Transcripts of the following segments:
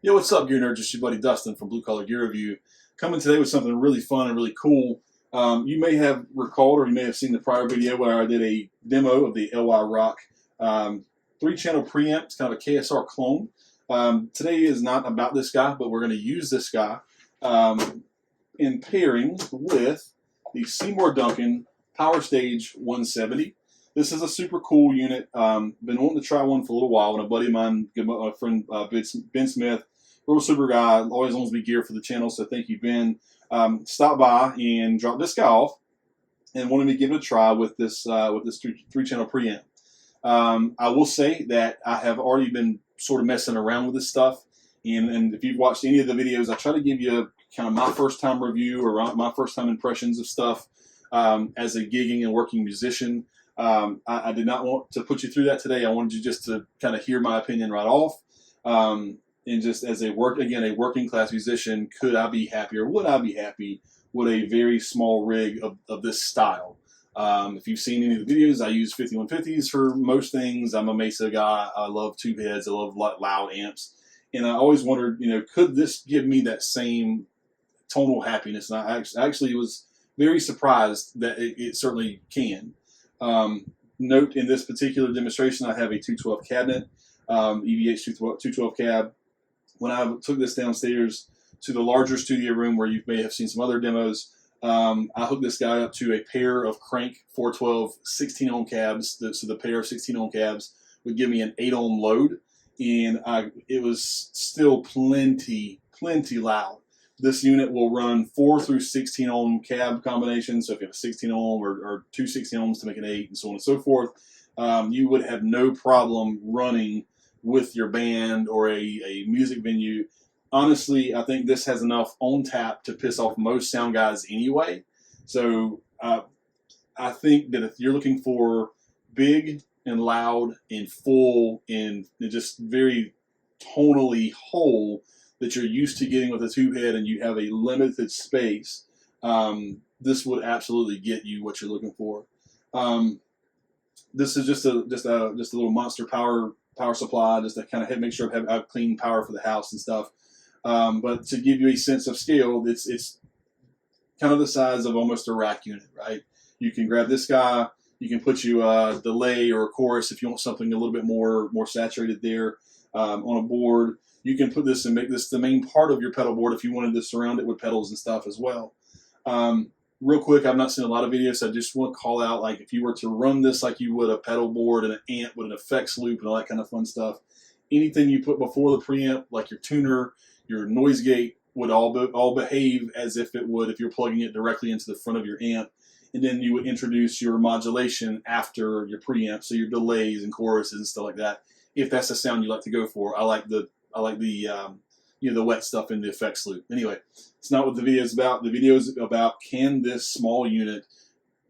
Yo, what's up, Gear Nerd? Just your buddy Dustin from Blue Collar Gear Review. Coming today with something really fun and really cool. You may have recalled or you may have seen the prior video where I did a demo of the LY Rock 3-channel preamp. It's kind of a KSR clone. Today is not about this guy, but we're going to use this guy in pairing with the Seymour Duncan PowerStage 170. This is a super cool unit. Been wanting to try one for a little while, and a buddy of mine, my friend Ben Smith, real super guy, always loans me gear for the channel, so thank you, Ben. Stopped by and dropped this guy off and wanted me to give it a try with this three-channel preamp. I will say that I have already been sort of messing around with this stuff, and if you've watched any of the videos, I try to give you kind of my first-time review or my first-time impressions of stuff as a gigging and working musician. I did not want to put you through that today. I wanted you just to kind of hear my opinion right off. And just as a working class musician, could I be happy or would I be happy with a very small rig of this style? If you've seen any of the videos, I use 5150s for most things. I'm a Mesa guy. I love tube heads. I love loud amps. And I always wondered, could this give me that same tonal happiness? And I actually was very surprised that it certainly can. Note in this particular demonstration, I have a 212 cabinet, EVH 212 cab. When I took this downstairs to the larger studio room where you may have seen some other demos, I hooked this guy up to a pair of crank 412 16 ohm cabs. So the pair of 16 ohm cabs would give me an 8 ohm load, and it was still plenty loud. This unit will run 4 through 16 ohm cab combinations. So if you have a 16 ohm or two 16 ohms to make an 8 and so on and so forth, you would have no problem running with your band or a music venue. Honestly, I think this has enough on tap to piss off most sound guys anyway. So I think that if you're looking for big and loud and full and just very tonally whole that you're used to getting with a tube head and you have a limited space, this would absolutely get you what you're looking for. This is just a little monster power supply, just to kind of make sure I have clean power for the house and stuff. But to give you a sense of scale, it's kind of the size of almost a rack unit, right? You can grab this guy, you can put you a delay or a chorus if you want something a little bit more saturated there on a board. You can put this and make this the main part of your pedal board if you wanted to surround it with pedals and stuff as well. Real quick, I've not seen a lot of videos, so I just want to call out, like, if you were to run this like you would a pedal board and an amp with an effects loop and all that kind of fun stuff, anything you put before the preamp, like your tuner, your noise gate, would all behave as if it would if you're plugging it directly into the front of your amp. And then you would introduce your modulation after your preamp, so your delays and choruses and stuff like that, if that's the sound you like to go for. I like the wet stuff in the effects loop. Anyway, it's not what the video is about. The video is about, can this small unit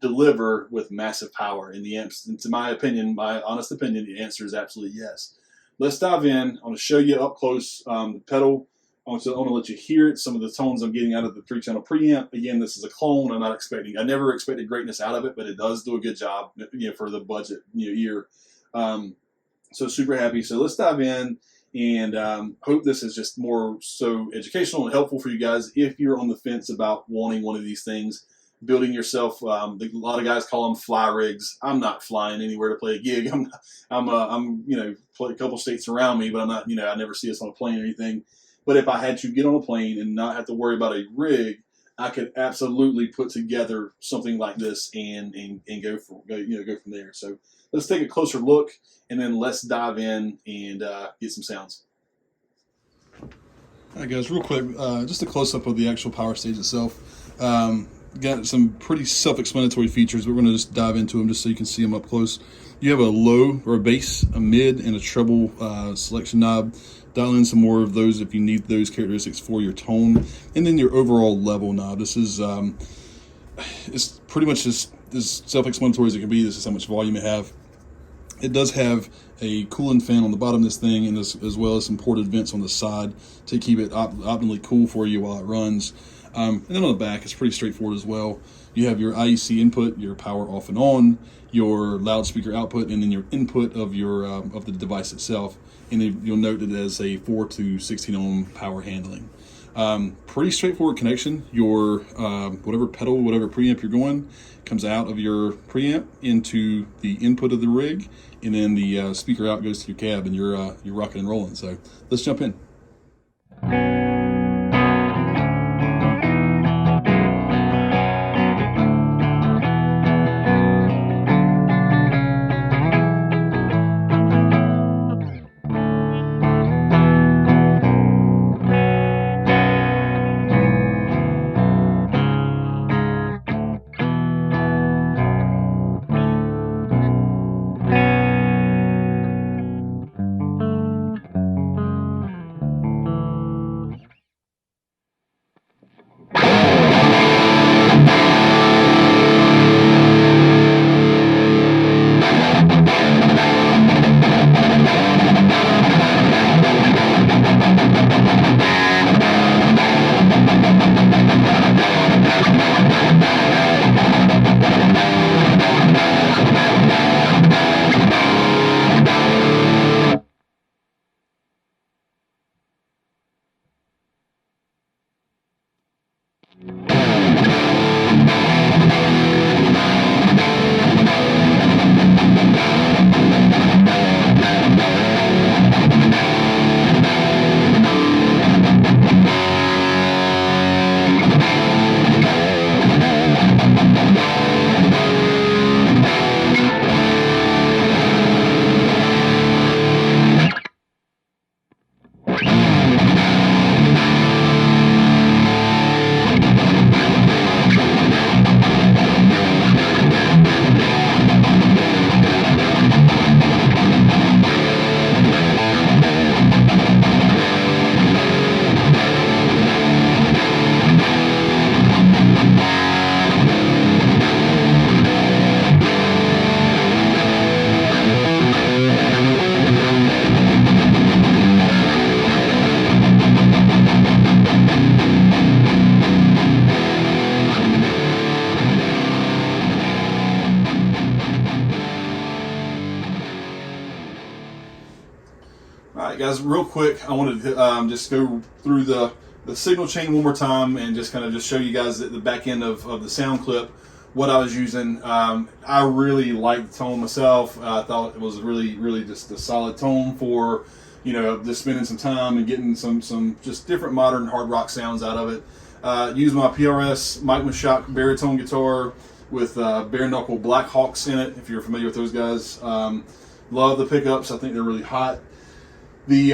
deliver with massive power? And the amps, and to my opinion, my honest opinion, the answer is absolutely yes. Let's dive in. I want to show you up close the pedal. I want to let you hear it, some of the tones I'm getting out of the 3-channel preamp. Again, this is a clone. I never expected greatness out of it, but it does do a good job, for the budget ear. So super happy. So let's dive in. And hope this is just more so educational and helpful for you guys if you're on the fence about wanting one of these things, building yourself. A lot of guys call them fly rigs. I'm not flying anywhere to play a gig. I'm play a couple states around me, but I'm not, I never see us on a plane or anything. But if I had to get on a plane and not have to worry about a rig, I could absolutely put together something like this and go from there. So let's take a closer look, and then let's dive in and get some sounds. All right, guys, real quick, just a close-up of the actual PowerStage itself. Got some pretty self-explanatory features. We're going to just dive into them just so you can see them up close. You have a low or a bass, a mid, and a treble selection knob. Dial in some more of those if you need those characteristics for your tone, and then your overall level knob. This is it's pretty much just as self-explanatory as it can be. This is how much volume it have. It does have a cooling fan on the bottom of this thing, and as well as some ported vents on the side to keep it optimally cool for you while it runs. And then on the back, it's pretty straightforward as well. You have your IEC input, your power off and on, your loudspeaker output, and then your input of your of the device itself. And then you'll note that it has a 4 to 16 ohm power handling. Pretty straightforward connection. Your whatever pedal, whatever preamp you're going, comes out of your preamp into the input of the rig, and then the speaker out goes to your cab, and you're rocking and rolling. So let's jump in. Alright guys, real quick, I wanted to just go through the signal chain one more time and just kind of just show you guys at the back end of the sound clip what I was using. I really liked the tone myself. I thought it was really just a solid tone for, you know, just spending some time and getting some just different modern hard rock sounds out of it. Use my PRS Mike Shock baritone guitar with bare knuckle Black Hawks in it, if you're familiar with those guys. Love the pickups. I think they're really hot. The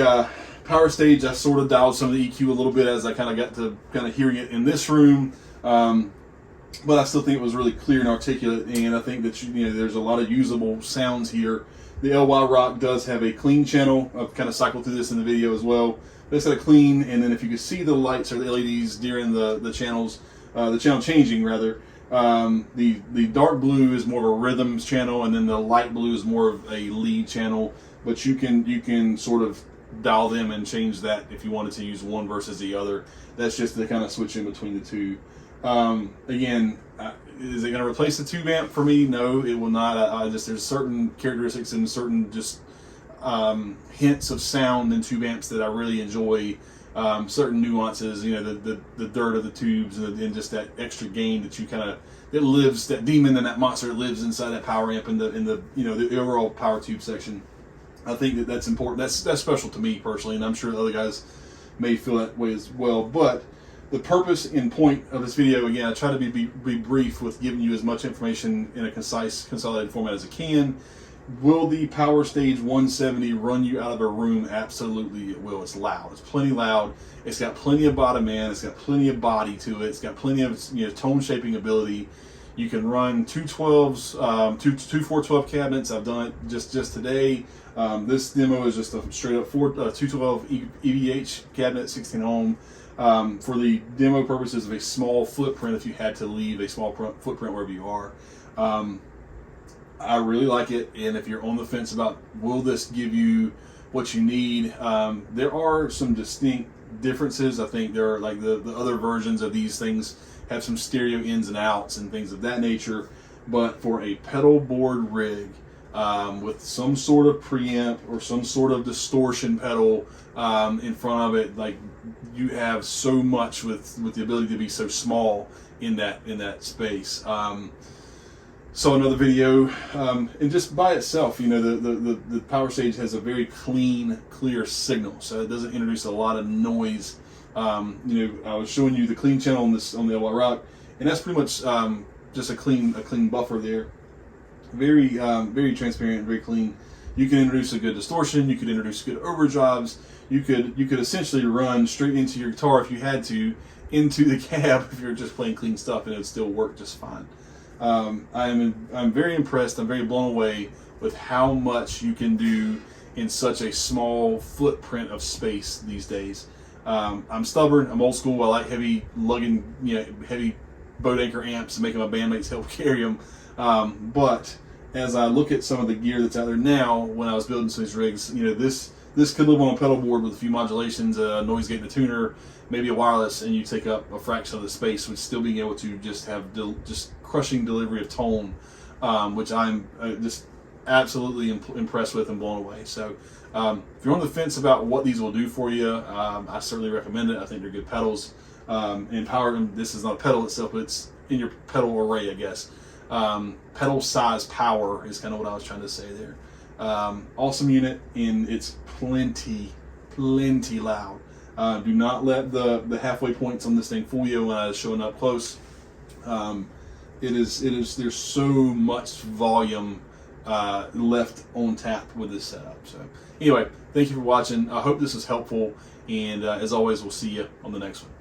PowerStage, I sort of dialed some of the EQ a little bit as I kind of got to kind of hearing it in this room, but I still think it was really clear and articulate, and I think that there's a lot of usable sounds here. The LY Rock does have a clean channel. I've kind of cycled through this in the video as well. But it's got a clean, and then if you can see the lights or the LEDs during the channels, the channel changing rather, the dark blue is more of a rhythms channel, and then the light blue is more of a lead channel. But you can sort of dial them and change that if you wanted to use one versus the other. That's just to kind of switch in between the two. Again, is it going to replace the tube amp for me? No, it will not. There's certain characteristics and certain just hints of sound in tube amps that I really enjoy. Certain nuances, the dirt of the tubes and just that extra gain that you kind of, it lives, that demon and that monster lives inside that power amp in the overall power tube section. I think that's important. That's special to me personally, and I'm sure other guys may feel that way as well. But the purpose and point of this video, again, I try to be brief with giving you as much information in a concise, consolidated format as I can. Will the PowerStage 170 run you out of a room? Absolutely it will. It's loud. It's plenty loud. It's got plenty of bottom end. It's got plenty of body to it. It's got plenty of tone shaping ability. You can run two 12s, two 412 cabinets. I've done it just today. This demo is just a straight up 212 EVH cabinet, 16 ohm. For the demo purposes of a small footprint, if you had to leave a small footprint wherever you are. I really like it, and if you're on the fence about will this give you what you need, there are some distinct differences. I think there are like the other versions of these things have some stereo ins and outs and things of that nature. But for a pedal board rig with some sort of preamp or some sort of distortion pedal in front of it, like, you have so much with the ability to be so small in that space. Saw another video, and just by itself, you know, the PowerStage has a very clean, clear signal, so it doesn't introduce a lot of noise. You know, I was showing you the clean channel on the LY Rock, and that's pretty much just a clean buffer there. Very very transparent, very clean. You can introduce a good distortion. You could introduce good overdrives. You could essentially run straight into your guitar if you had to, into the cab if you're just playing clean stuff, and it would still work just fine. I'm very impressed. I'm very blown away with how much you can do in such a small footprint of space these days. I'm stubborn. I'm old school. I like heavy lugging, you know, heavy boat anchor amps and making my bandmates help carry them. But as I look at some of the gear that's out there now, when I was building some of these rigs, you know, this could live on a pedal board with a few modulations, a noise gate and a tuner, maybe a wireless, and you take up a fraction of the space with still being able to just have just crushing delivery of tone, which I'm just absolutely impressed with and blown away. So if you're on the fence about what these will do for you, I certainly recommend it. I think they're good pedals. And this is not a pedal itself, but it's in your pedal array, I guess. Pedal size power is kind of what I was trying to say there. Awesome unit, and it's plenty loud. Do not let the halfway points on this thing fool you when I was showing up close. There's so much volume left on tap with this setup. So anyway, thank you for watching. I hope this is helpful, and as always, we'll see you on the next one.